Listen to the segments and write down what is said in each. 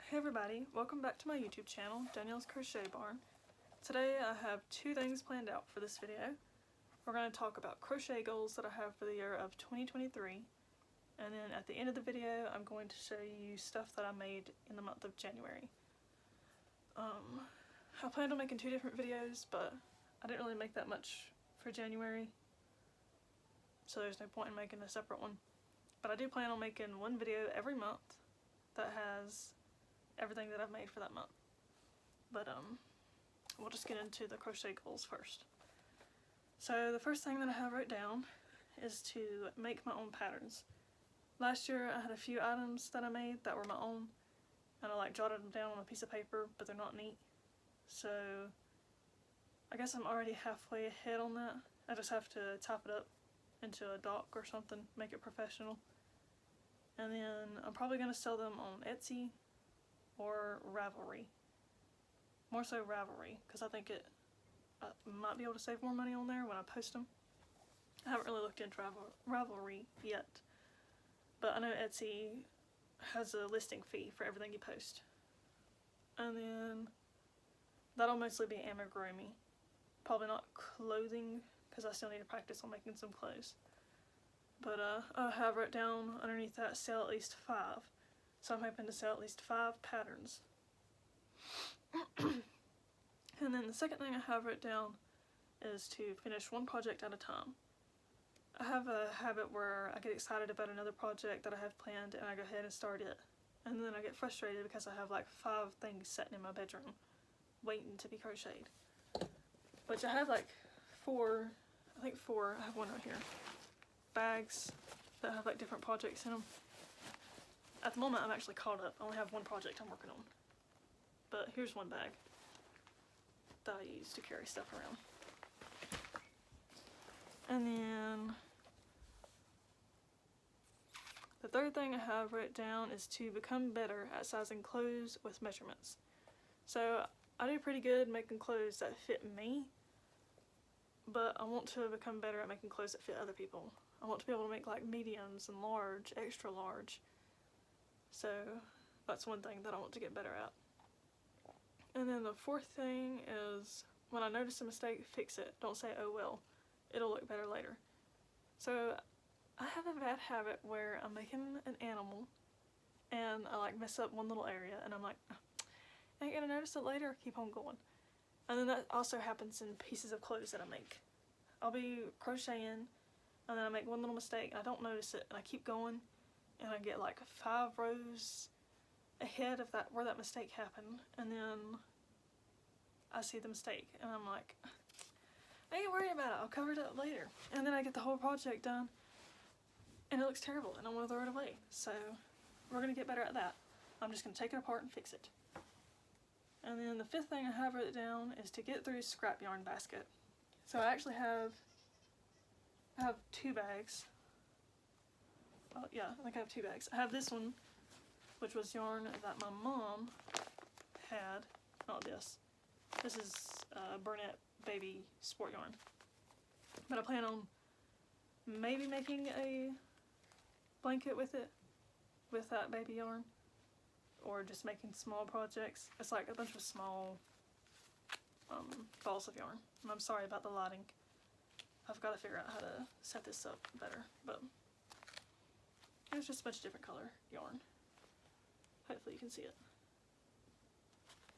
Hey everybody, welcome back to my YouTube channel, Danielle's Crochet Barn. Today I have two things planned out for this video. We're going to talk about crochet goals that I have for the year of 2023, and then at the end of the video I'm going to show you stuff that I made in the month of January. I planned on making two different videos, but I didn't really make that much for January, so there's no point in making a separate one. But I do plan on making one video every month that has everything that I've made for that month. But we'll just get into the crochet goals first. So the first thing that I have wrote down is to make my own patterns. Last year I had a few items that I made that were my own, and I jotted them down on a piece of paper, but they're not neat. So I guess I'm already halfway ahead on that. I just have to type it up into a doc or something, make it professional. And then I'm probably going to sell them on Etsy or Ravelry. More so Ravelry, because I think I might be able to save more money on there when I post them. I haven't really looked into Ravelry yet, but I know Etsy has a listing fee for everything you post. And then that'll mostly be amigurumi. Probably not clothing, because I still need to practice on making some clothes. But I have wrote down underneath that, sell at least 5. So I'm hoping to sell at least 5 patterns. And then the second thing I have wrote down is to finish one project at a time. I have a habit where I get excited about another project that I have planned and I go ahead and start it. And then I get frustrated because I have like 5 things sitting in my bedroom waiting to be crocheted. Which I have like 4, I think 4, I have one right here, bags that have like different projects in them. At the moment I'm actually caught up. I only have one project I'm working on. But here's one bag that I use to carry stuff around. And then the third thing I have written down is to become better at sizing clothes with measurements. So I do pretty good making clothes that fit me, but I want to become better at making clothes that fit other people. I want to be able to make like mediums and large, extra large. So that's one thing that I want to get better at. And then the fourth thing is, when I notice a mistake, fix it. Don't say, oh well, it'll look better later. So I have a bad habit where I'm making an animal and I like mess up one little area and I'm like, I ain't gonna notice it later, keep on going. And then that also happens in pieces of clothes that I make. I'll be crocheting and then I make one little mistake and I don't notice it and I keep going and I get like 5 rows ahead of that where that mistake happened, and then I see the mistake and I'm like, I ain't worried about it, I'll cover it up later. And then I get the whole project done and it looks terrible and I want to throw it away. So we're going to get better at that. I'm just going to take it apart and fix it. And then the fifth thing I have written down is to get through scrap yarn basket. So I actually have 2 bags. Oh yeah, I think I have 2 bags. I have this one, which was yarn that my mom had. Not this. This is Burnett baby sport yarn. But I plan on maybe making a blanket with it, with that baby yarn, or just making small projects. It's like a bunch of small balls of yarn. And I'm sorry about the lighting. I've got to figure out how to set this up better, but it's just a bunch of different color yarn. Hopefully you can see it.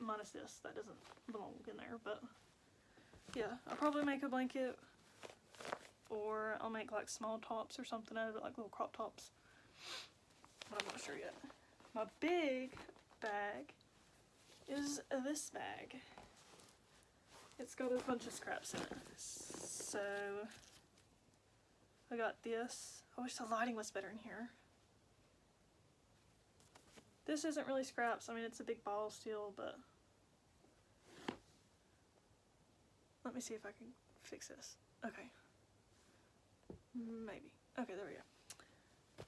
Minus this, that doesn't belong in there, but yeah, I'll probably make a blanket, or I'll make like small tops or something out of it, like little crop tops. But I'm not sure yet. My big bag is this bag. It's got a bunch of scraps in it. So I got this. I wish the lighting was better in here. This isn't really scraps, I mean it's a big ball still, but let me see if I can fix this. Okay. Maybe. Okay, there we go.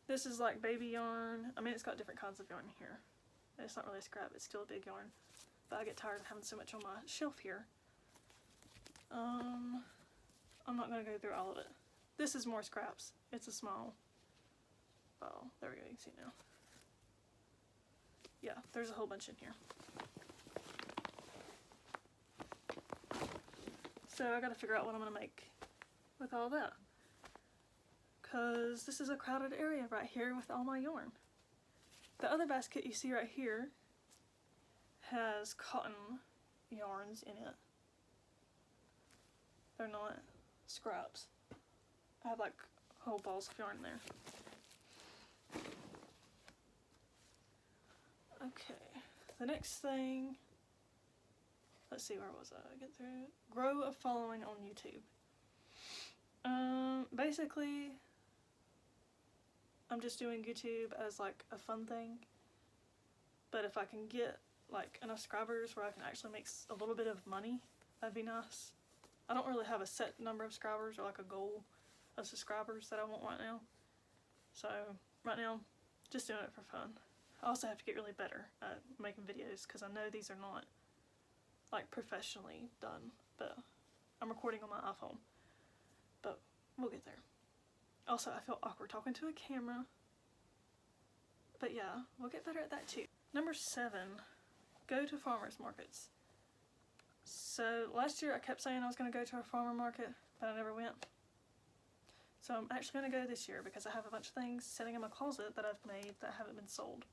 This is like baby yarn. I mean it's got different kinds of yarn here. It's not really scrap, it's still a big yarn. But I get tired of having so much on my shelf here. I'm not going to go through all of it. This is more scraps. It's a small ball. There we go, you can see it now. Yeah, there's a whole bunch in here. So I gotta figure out what I'm gonna make with all that. Cause this is a crowded area right here with all my yarn. The other basket you see right here has cotton yarns in it. They're not scraps. I have like whole balls of yarn there. Okay, the next thing, let's see, where was I? Get through. Grow a following on YouTube. Basically, I'm just doing YouTube as like a fun thing. But if I can get like enough subscribers where I can actually make a little bit of money, that'd be nice. I don't really have a set number of subscribers or like a goal of subscribers that I want right now. So right now, just doing it for fun. I also have to get really better at making videos because I know these are not like professionally done, but I'm recording on my iPhone. But we'll get there. Also, I feel awkward talking to a camera. But yeah, we'll get better at that too. Number 7, go to farmers markets. So last year I kept saying I was going to go to a farmer market, but I never went. So I'm actually going to go this year because I have a bunch of things sitting in my closet that I've made that haven't been sold.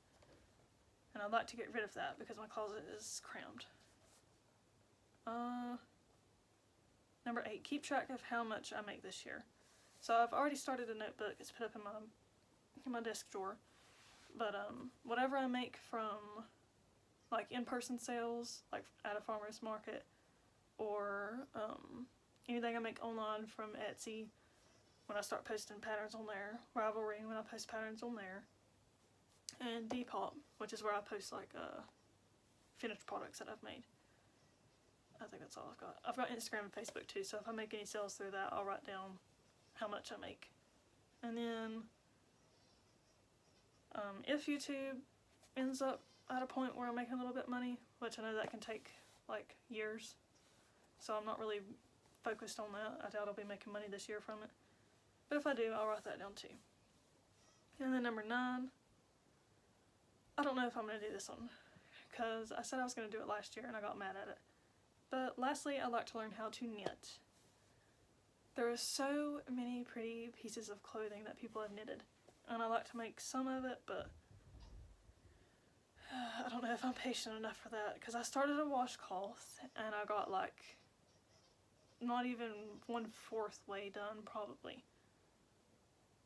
And I'd like to get rid of that because my closet is crammed. Number 8, keep track of how much I make this year. So I've already started a notebook. It's put up in my desk drawer. But whatever I make from like in-person sales, like at a farmer's market, or anything I make online from Etsy, when I start posting patterns on there, Ravelry when I post patterns on there, and Depop, which is where I post like finished products that I've made. I think that's all I've got. I've got Instagram and Facebook too, so if I make any sales through that, I'll write down how much I make. And then if YouTube ends up at a point where I'm making a little bit of money, which I know that can take like years, so I'm not really focused on that. I doubt I'll be making money this year from it. But if I do, I'll write that down too. And then number 9, I don't know if I'm going to do this one, because I said I was going to do it last year and I got mad at it. But lastly, I'd like to learn how to knit. There are so many pretty pieces of clothing that people have knitted, and I like to make some of it, but I don't know if I'm patient enough for that, because I started a washcloth and I got like not even 1/4 way done probably,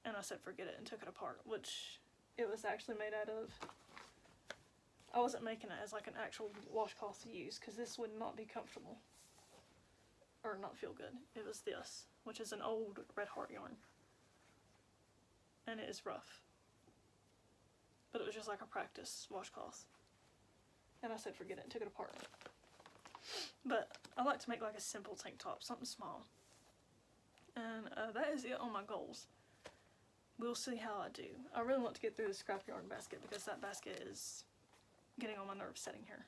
and I said forget it and took it apart, which it was actually made out of. I wasn't making it as like an actual washcloth to use because this would not be comfortable or not feel good. It was this, which is an old Red Heart yarn, and it is rough, but it was just like a practice washcloth, and I said forget it and took it apart. But I like to make like a simple tank top, something small, and that is it on my goals. We'll see how I do. I really want to get through the scrap yarn basket because that basket is getting on my nerves sitting here.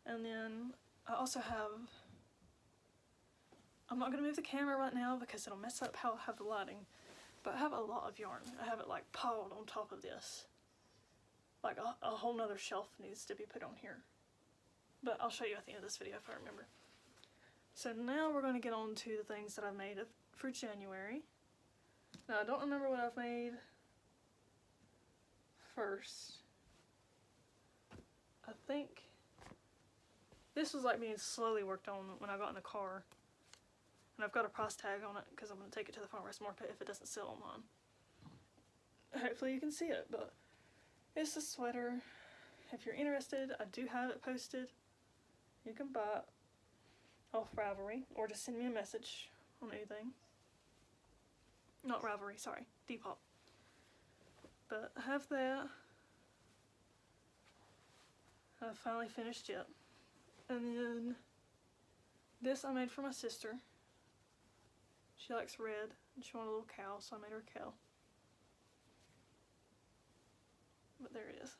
And then I also have, I'm not going to move the camera right now because it'll mess up how I have the lighting, but I have a lot of yarn. I have it like piled on top of this. Like a whole nother shelf needs to be put on here. But I'll show you at the end of this video if I remember. So now we're going to get on to the things that I made for January. Now I don't remember what I've made first. I think this was like being slowly worked on when I got in the car. And I've got a price tag on it because I'm going to take it to the farmer's market if it doesn't sell online. Hopefully you can see it, but it's a sweater. If you're interested, I do have it posted. You can buy it off Ravelry or just send me a message on anything. Not Ravelry, sorry, Depop. But I have that. I finally finished it. And then this I made for my sister. She likes red and she wanted a little cow, so I made her a cow. But there it is.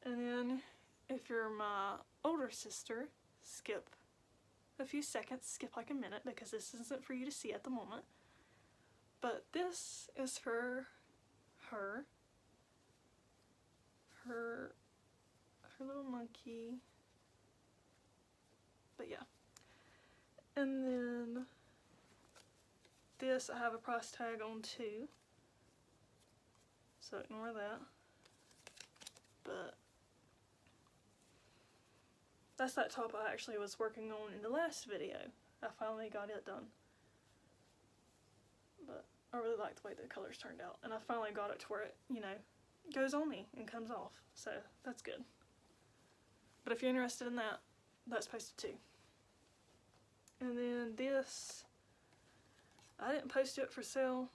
And then if you're my older sister, skip a few seconds, skip like a minute because this isn't for you to see at the moment. But this is for her her little monkey. But yeah. And then this I have a price tag on too, so ignore that. But that's that top I actually was working on in the last video. I finally got it done. But I really like the way the colors turned out, and I finally got it to where it, you know, goes on me and comes off, so that's good. But if you're interested in that, that's posted too. And then this, I didn't post it for sale,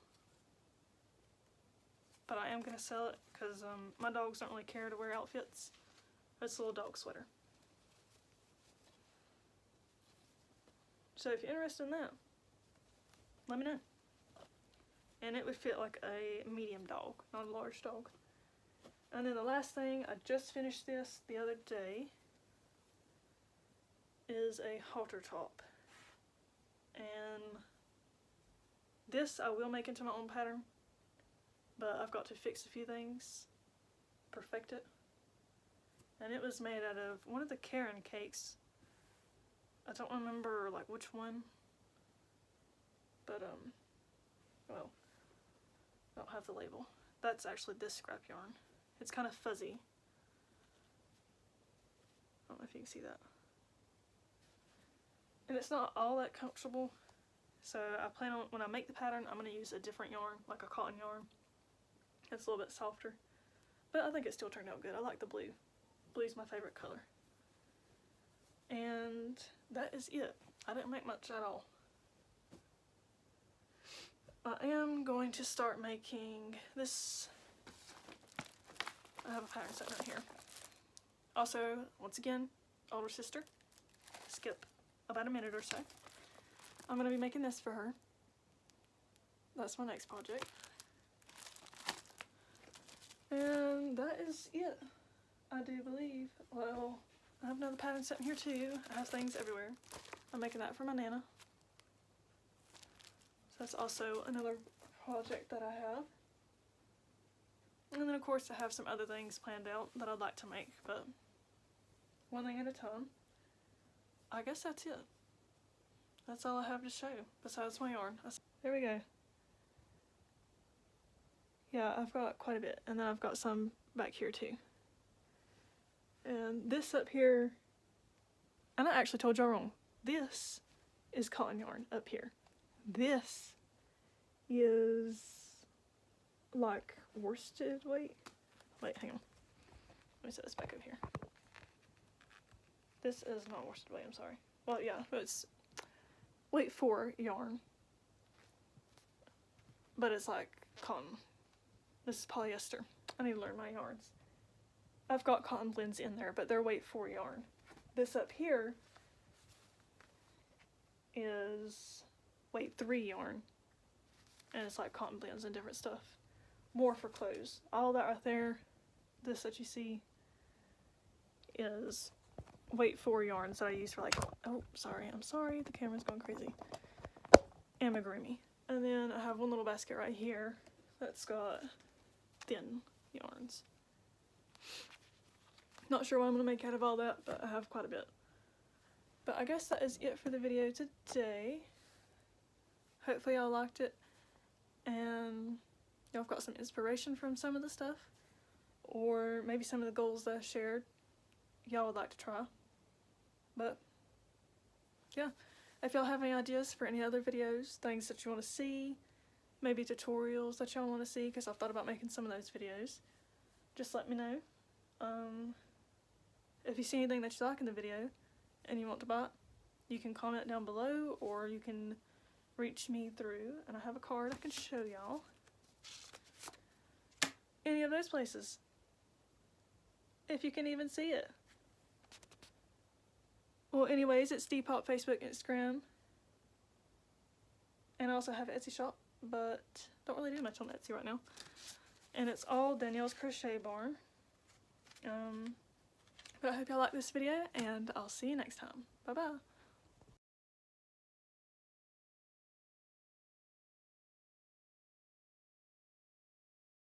but I am going to sell it because my dogs don't really care to wear outfits. It's a little dog sweater. So if you're interested in that, let me know. And it would fit like a medium dog, not a large dog. And then the last thing, I just finished this the other day, is a halter top. And this I will make into my own pattern, but I've got to fix a few things, perfect it. And it was made out of one of the Karen cakes. I don't remember like which one, but well, I don't have the label. That's actually this scrap yarn. It's kind of fuzzy. I don't know if you can see that. And it's not all that comfortable, so I plan on, when I make the pattern, I'm going to use a different yarn, like a cotton yarn. It's a little bit softer, but I think it still turned out good. I like the blue. Blue's my favorite color. And that is it. I didn't make much at all. I am going to start making this. I have a pattern set right here. Also, once again, older sister. Skip about a minute or so. I'm going to be making this for her. That's my next project. And that is it, I do believe. Well, I have another pattern set in here too. I have things everywhere. I'm making that for my Nana. So that's also another project that I have. And then of course I have some other things planned out that I'd like to make, but one thing at a time. I guess that's it. That's all I have to show besides my yarn. There we go. Yeah, I've got quite a bit, and then I've got some back here too. And this up here, and I actually told y'all wrong. This is cotton yarn up here. This is like worsted weight. Wait, hang on. Let me set this back over here. This is not worsted weight, I'm sorry. Well, yeah, but it's weight 4 yarn. But it's like cotton. This is polyester. I need to learn my yarns. I've got cotton blends in there, but they're weight 4 yarn. This up here is weight 3 yarn. And it's like cotton blends and different stuff. More for clothes. All that right there, this that you see, is weight 4 yarns that I use for like, oh, sorry, I'm sorry, the camera's going crazy. Amigurumi. And then I have one little basket right here that's got thin yarns. Not sure what I'm going to make out of all that, but I have quite a bit. But I guess that is it for the video today. Hopefully y'all liked it, and y'all got some inspiration from some of the stuff, or maybe some of the goals that I shared y'all would like to try. But yeah, if y'all have any ideas for any other videos, things that you want to see, maybe tutorials that y'all want to see, because I've thought about making some of those videos, just let me know. If you see anything that you like in the video and you want to buy it, you can comment down below, or you can reach me through, and I have a card I can show y'all. Any of those places, if you can even see it. Well, anyways, it's Depop, Facebook, Instagram, and I also have an Etsy shop, but don't really do much on Etsy right now. And it's all Danielle's Crochet Barn. But I hope y'all like this video, and I'll see you next time. Bye bye.